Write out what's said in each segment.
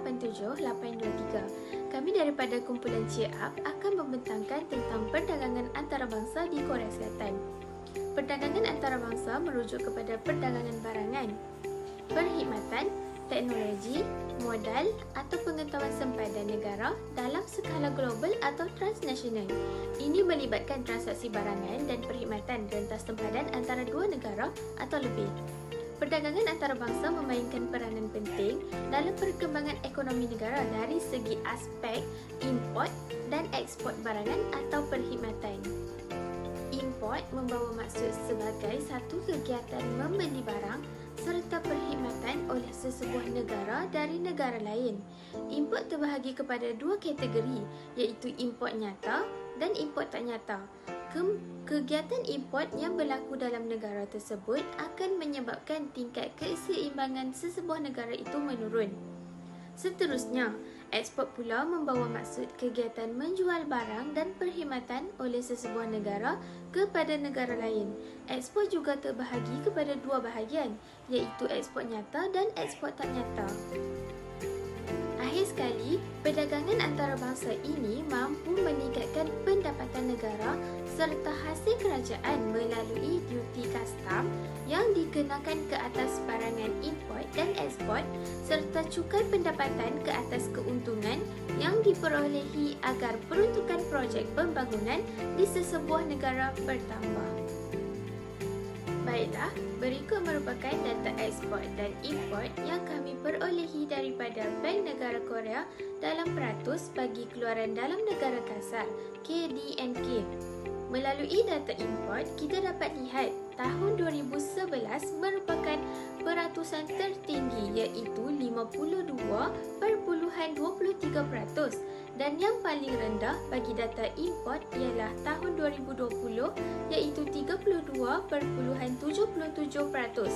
087-823. Kami daripada kumpulan Cheer Up akan membentangkan tentang perdagangan antarabangsa di Korea Selatan. Perdagangan antarabangsa merujuk kepada perdagangan barangan, perkhidmatan, teknologi, modal atau pengetahuan sempadan negara dalam skala global atau transnasional. Ini melibatkan transaksi barangan dan perkhidmatan rentas sempadan antara dua negara atau lebih. Perdagangan antarabangsa memainkan peranan penting dalam perkembangan ekonomi negara dari segi aspek import dan ekspor barangan atau perkhidmatan. Import membawa maksud sebagai satu kegiatan membeli barang serta perkhidmatan oleh sesebuah negara dari negara lain. Import terbahagi kepada dua kategori, iaitu import nyata dan import tak nyata. Kegiatan import yang berlaku dalam negara tersebut akan menyebabkan tingkat keseimbangan sesebuah negara itu menurun. Seterusnya, ekspor pula membawa maksud kegiatan menjual barang dan perkhidmatan oleh sesebuah negara kepada negara lain. Ekspor juga terbahagi kepada dua bahagian, iaitu ekspor nyata dan ekspor tak nyata. Akhir sekali, perdagangan antarabangsa ini mampu meningkatkan pendapatan negara serta hasil kerajaan melalui duty custom yang dikenakan ke atas barangan import dan ekspor serta cukai pendapatan ke atas keuntungan yang diperolehi agar peruntukan projek pembangunan di sesebuah negara bertambah. Baiklah, berikut merupakan data ekspor dan import yang kami perolehi daripada Bank Negara Korea dalam peratus bagi keluaran dalam negara kasar KDNK. Melalui data import, kita dapat lihat tahun 2011 merupakan peratusan tertinggi iaitu 52.23% dan yang paling rendah bagi data import ialah tahun 2020 iaitu 32.77%.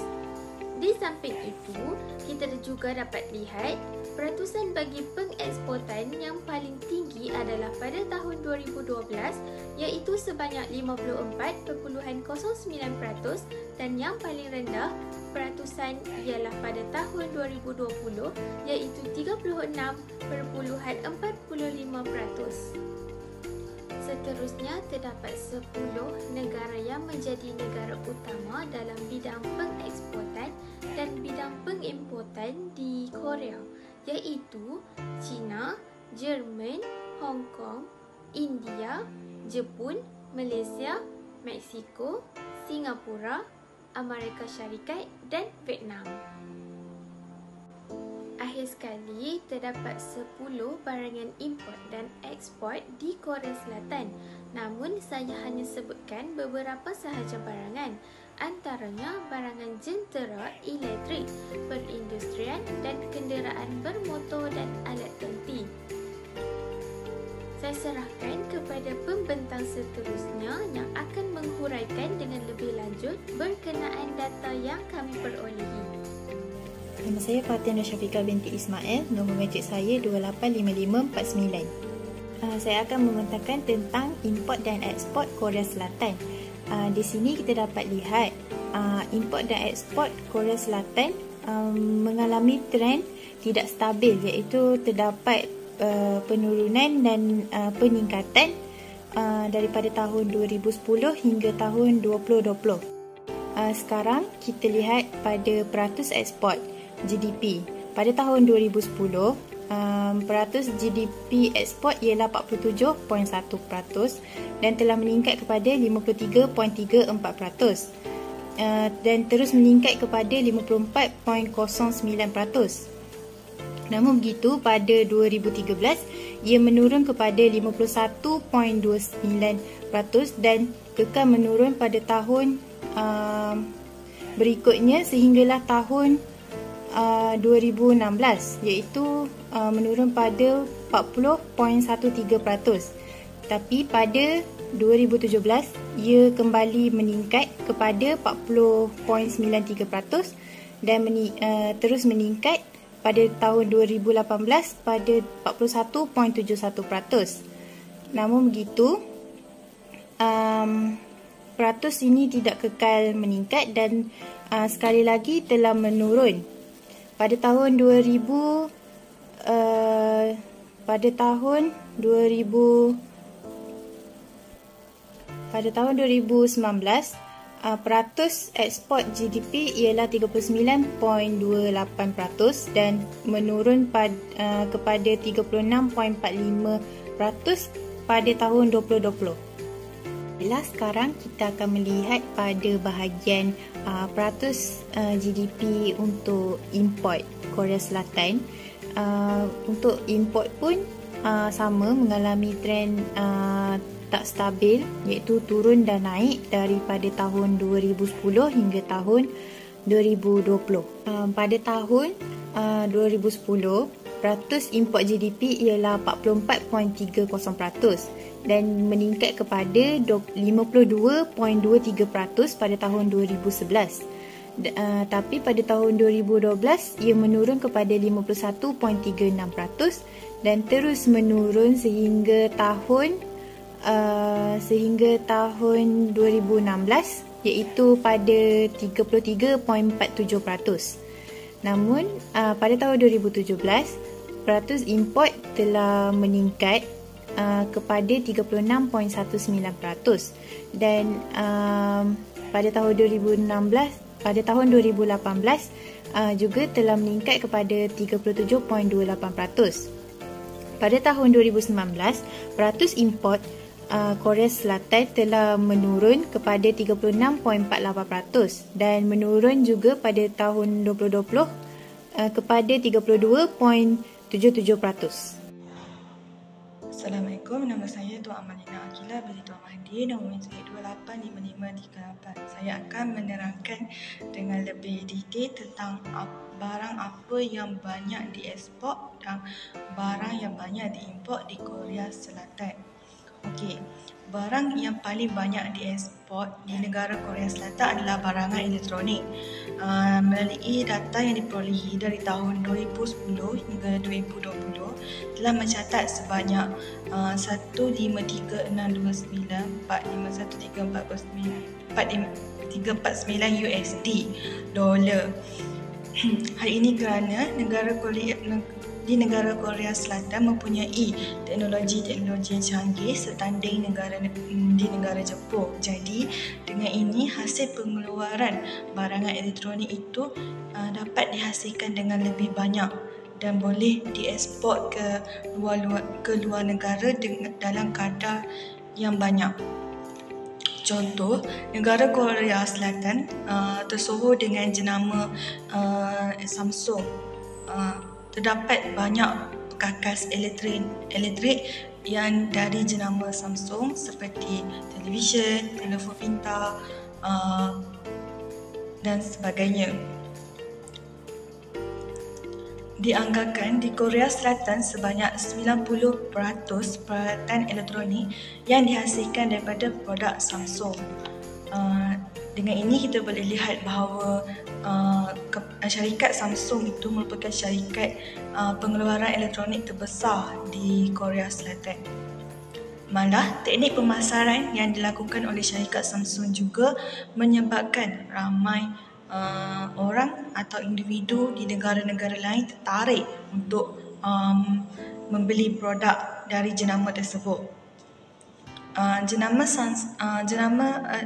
Di samping itu, kita juga dapat lihat peratusan bagi pengeksportan yang paling tinggi adalah pada tahun 2012 iaitu sebanyak 54.09% dan yang paling rendah peratusan ialah pada tahun 2020 iaitu 36.45%. Seterusnya, terdapat 10 negara yang menjadi negara utama dalam bidang pengeksportan dan bidang pengimportan di Korea, iaitu China, Jerman, Hong Kong, India, Jepun, Malaysia, Meksiko, Singapura, Amerika Syarikat dan Vietnam. Akhir sekali, terdapat 10 barangan import dan ekspor di Korea Selatan. Namun, saya hanya sebutkan beberapa sahaja barangan, antaranya barangan jentera elektrik, perindustrian dan kenderaan bermotor dan alat ganti. Saya serahkan kepada pembentang seterusnya yang akan menghuraikan dengan lebih lanjut berkenaan data yang kami perolehi. Nama saya Fatin Syafiqah binti Ismail, nombor mencik saya 285549. Saya akan membentangkan tentang import dan ekspor Korea Selatan. Di sini kita dapat lihat import dan ekspor Korea Selatan mengalami trend tidak stabil, iaitu terdapat penurunan dan peningkatan daripada tahun 2010 hingga tahun 2020. Sekarang kita lihat pada peratus ekspor GDP. Pada tahun 2010, peratus GDP ekspor ialah 47.1% dan telah meningkat kepada 53.34% dan terus meningkat kepada 54.09%. Namun begitu, pada 2013 ia menurun kepada 51.29% dan kekal menurun pada tahun berikutnya sehinggalah tahun 2016, iaitu menurun pada 40.13%. Tapi pada 2017 ia kembali meningkat kepada 40.93% dan terus meningkat pada tahun 2018 pada 41.71%. Namun begitu, peratus ini tidak kekal meningkat dan sekali lagi telah menurun. Pada tahun 2017 pada tahun 2019, peratus ekspor GDP ialah 39.28% dan menurun kepada 36.45% pada tahun 2020. Sekarang kita akan melihat pada bahagian peratus GDP untuk import Korea Selatan. Untuk import pun sama mengalami trend tak stabil, iaitu turun dan naik daripada tahun 2010 hingga tahun 2020. Pada tahun 2010, peratus import GDP ialah 44.30% dan meningkat kepada 52.23% pada tahun 2011. Tapi pada tahun 2012 ia menurun kepada 51.36% dan terus menurun sehingga tahun 2016, iaitu pada 33.47%. Namun pada tahun 2017 peratus import telah meningkat kepada 36.19% dan pada tahun 2018 juga telah meningkat kepada 37.28%. Pada tahun 2019, peratus import Korea Selatan telah menurun kepada 36.48% dan menurun juga pada tahun 2020 kepada 32.77%. Assalamualaikum, nama saya Tuan Amalina Akila binti Tuan Mahdi, nombor saya 285538. Saya akan menerangkan dengan lebih detail tentang barang apa yang banyak diekspor dan barang yang banyak diimport di Korea Selatan. Okey, barang yang paling banyak diekspor di negara Korea Selatan adalah barangan elektronik. Melalui data yang diperolehi dari tahun 2010 hingga 2020 telah mencatat sebanyak 153.629.451.349 USD dolar. Hal ini kerana di negara Korea Selatan mempunyai teknologi-teknologi yang canggih setanding di negara Jepun. Jadi dengan ini hasil pengeluaran barangan elektronik itu dapat dihasilkan dengan lebih banyak dan boleh diekspor ke luar negara dalam kadar yang banyak. Contoh, negara Korea Selatan tersohor dengan jenama Samsung. Terdapat banyak perkakas elektrik yang dari jenama Samsung seperti televisyen, telefon pintar dan sebagainya. Dianggarkan di Korea Selatan sebanyak 90% peralatan elektronik yang dihasilkan daripada produk Samsung. Dengan ini kita boleh lihat bahawa syarikat Samsung itu merupakan syarikat pengeluaran elektronik terbesar di Korea Selatan. Malah, teknik pemasaran yang dilakukan oleh syarikat Samsung juga menyebabkan ramai orang atau individu di negara-negara lain tertarik untuk membeli produk dari jenama tersebut. Jenama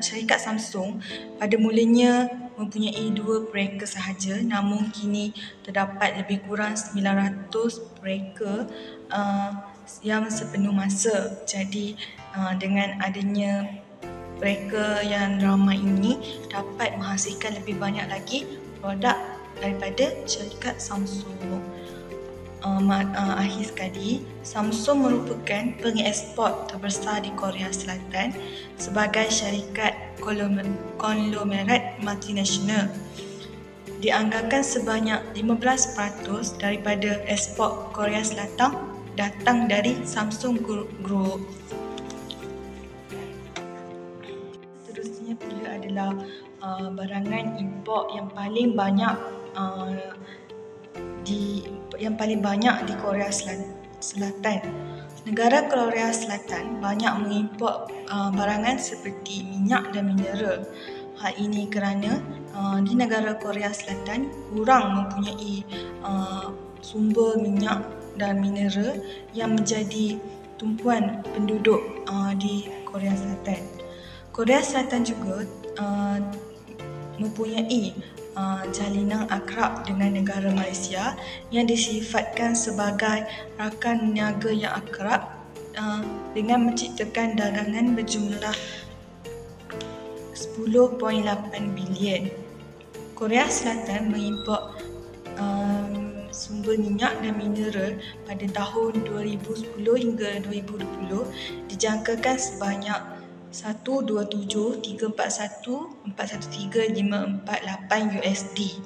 syarikat Samsung pada mulanya mempunyai 2 peringkat sahaja, namun kini terdapat lebih kurang 900 peringkat yang sepenuh masa. Jadi dengan adanya mereka yang ramai ini dapat menghasilkan lebih banyak lagi produk daripada syarikat Samsung. Akhir sekali, Samsung merupakan pengekspor terbesar di Korea Selatan sebagai syarikat konglomerat multinasional. Dianggarkan sebanyak 15% daripada ekspor Korea Selatan datang dari Samsung Group. Seterusnya pula adalah barangan import yang paling banyak di Korea Selatan. Negara Korea Selatan banyak mengimport barangan seperti minyak dan mineral. Hal ini kerana di negara Korea Selatan kurang mempunyai sumber minyak dan mineral yang menjadi tumpuan penduduk di Korea Selatan. Korea Selatan juga mempunyai jalinan akrab dengan negara Malaysia yang disifatkan sebagai rakan niaga yang akrab dengan menciptakan dagangan berjumlah 10.8 bilion. Korea Selatan mengimport sumber minyak dan mineral pada tahun 2010 hingga 2020 dijangkakan sebanyak 127,341,413,548 USD.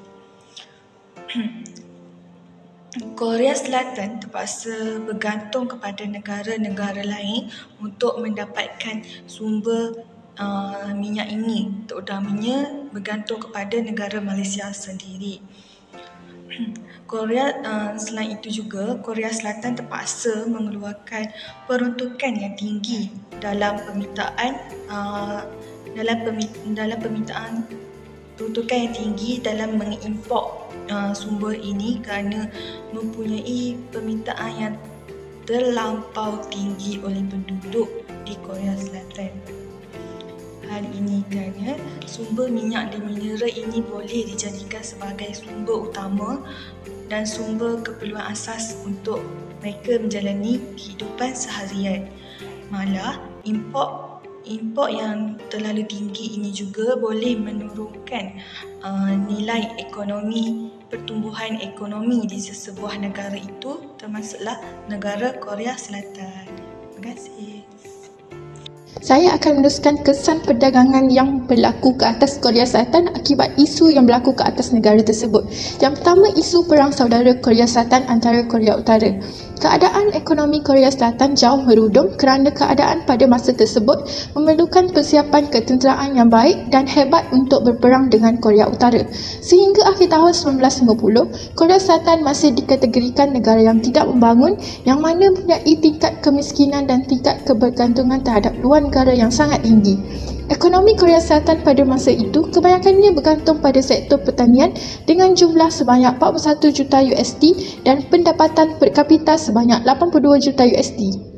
Korea Selatan terpaksa bergantung kepada negara-negara lain untuk mendapatkan sumber minyak ini, terutamanya bergantung kepada negara Malaysia sendiri. Selain itu juga, Korea Selatan terpaksa mengeluarkan peruntukan yang tinggi dalam permintaan peruntukan yang tinggi dalam mengimport sumber ini kerana mempunyai permintaan yang terlampau tinggi oleh penduduk di Korea Selatan. Hal ini kerana sumber minyak dan mineral ini boleh dijadikan sebagai sumber utama dan sumber keperluan asas untuk mereka menjalani kehidupan seharian. Malah, import yang terlalu tinggi ini juga boleh menurunkan nilai ekonomi, pertumbuhan ekonomi di sesebuah negara itu, termasuklah negara Korea Selatan. Terima kasih. Saya akan meneruskan kesan perdagangan yang berlaku ke atas Korea Selatan akibat isu yang berlaku ke atas negara tersebut. Yang pertama, isu perang saudara Korea Selatan antara Korea Utara. Keadaan ekonomi Korea Selatan jauh merudum kerana keadaan pada masa tersebut memerlukan persiapan ketenteraan yang baik dan hebat untuk berperang dengan Korea Utara. Sehingga akhir tahun 1950, Korea Selatan masih dikategorikan negara yang tidak membangun, yang mana mempunyai tingkat kemiskinan dan tingkat kebergantungan terhadap luar negara yang sangat tinggi. Ekonomi Korea Selatan pada masa itu kebanyakannya bergantung pada sektor pertanian dengan jumlah sebanyak 41 juta USD dan pendapatan per kapita sebanyak 82 juta USD.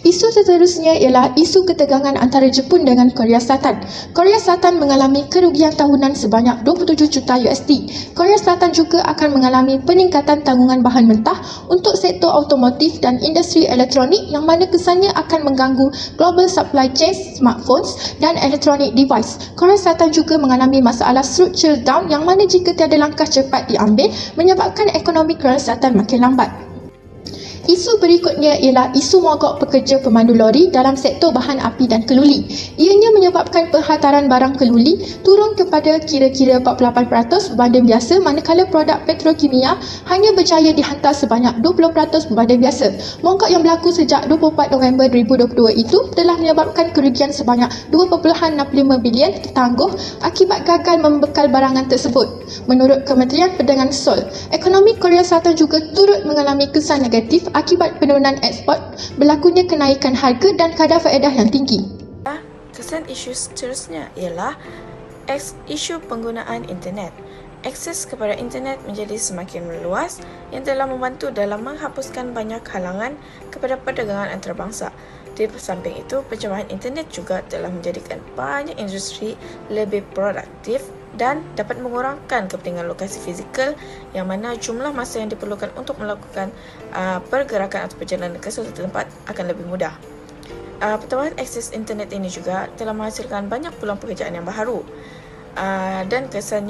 Isu seterusnya ialah isu ketegangan antara Jepun dengan Korea Selatan. Korea Selatan mengalami kerugian tahunan sebanyak 27 juta USD. Korea Selatan juga akan mengalami peningkatan tanggungan bahan mentah untuk sektor automotif dan industri elektronik yang mana kesannya akan mengganggu global supply chain smartphones dan electronic device. Korea Selatan juga mengalami masalah structural down yang mana jika tiada langkah cepat diambil menyebabkan ekonomi Korea Selatan makin lambat. Isu berikutnya ialah isu mogok pekerja pemandu lori dalam sektor bahan api dan keluli. Ianya menyebabkan penghantaran barang keluli turun kepada kira-kira 48% berbanding biasa, manakala produk petrokimia hanya berjaya dihantar sebanyak 20% berbanding biasa. Mogok yang berlaku sejak 24 November 2022 itu telah menyebabkan kerugian sebanyak 2.65 bilion tertangguh akibat gagal membekal barangan tersebut. Menurut Kementerian Perdagangan Seoul, ekonomi Korea Selatan juga turut mengalami kesan negatif akibat penurunan ekspor, berlakunya kenaikan harga dan kadar faedah yang tinggi. Kesan isu seterusnya ialah isu penggunaan internet. Akses kepada internet menjadi semakin meluas yang telah membantu dalam menghapuskan banyak halangan kepada perdagangan antarabangsa. Di samping itu, pencemahan internet juga telah menjadikan banyak industri lebih produktif dan dapat mengurangkan kepentingan lokasi fizikal yang mana jumlah masa yang diperlukan untuk melakukan pergerakan atau perjalanan ke suatu tempat akan lebih mudah. Pertambahan akses internet ini juga telah menghasilkan banyak peluang pekerjaan yang baharu dan kesan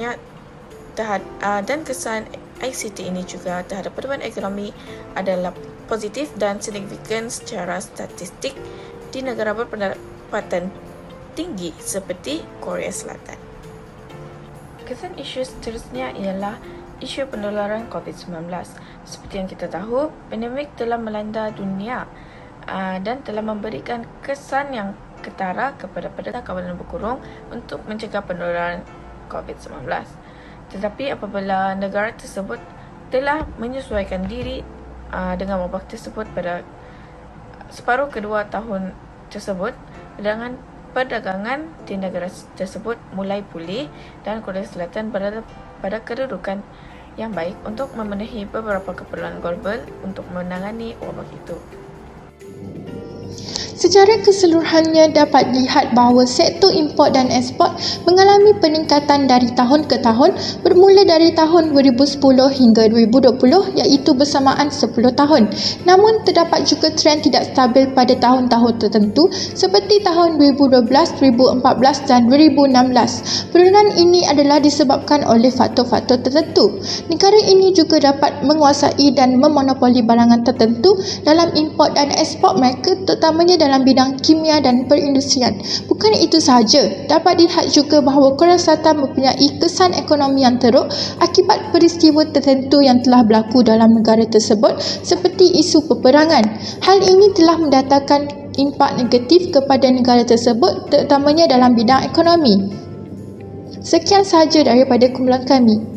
ICT ini juga terhadap pertumbuhan ekonomi adalah positif dan signifikan secara statistik di negara berpendapatan tinggi seperti Korea Selatan. Kesan isu seterusnya ialah isu penularan COVID-19. Seperti yang kita tahu, pandemik telah melanda dunia dan telah memberikan kesan yang ketara kepada penduduk kawalan berkurung untuk mencegah penularan COVID-19. Tetapi apabila negara tersebut telah menyesuaikan diri dengan wabak tersebut pada separuh kedua tahun tersebut, perdagangan di negara tersebut mulai pulih dan Korea Selatan berada pada kedudukan yang baik untuk memenuhi beberapa keperluan global untuk menangani wabak itu. Secara keseluruhannya dapat dilihat bahawa sektor import dan ekspor mengalami peningkatan dari tahun ke tahun bermula dari tahun 2010 hingga 2020 iaitu bersamaan 10 tahun. Namun terdapat juga trend tidak stabil pada tahun-tahun tertentu seperti tahun 2012, 2014 dan 2016. Penurunan ini adalah disebabkan oleh faktor-faktor tertentu. Negara ini juga dapat menguasai dan memonopoli barangan tertentu dalam import dan ekspor mereka, terutamanya dalam bidang kimia dan perindustrian. Bukan itu sahaja, dapat dilihat juga bahawa Korea Selatan mempunyai kesan ekonomi yang teruk akibat peristiwa tertentu yang telah berlaku dalam negara tersebut seperti isu peperangan. Hal ini telah mendatangkan impak negatif kepada negara tersebut, terutamanya dalam bidang ekonomi. Sekian sahaja daripada kumpulan kami.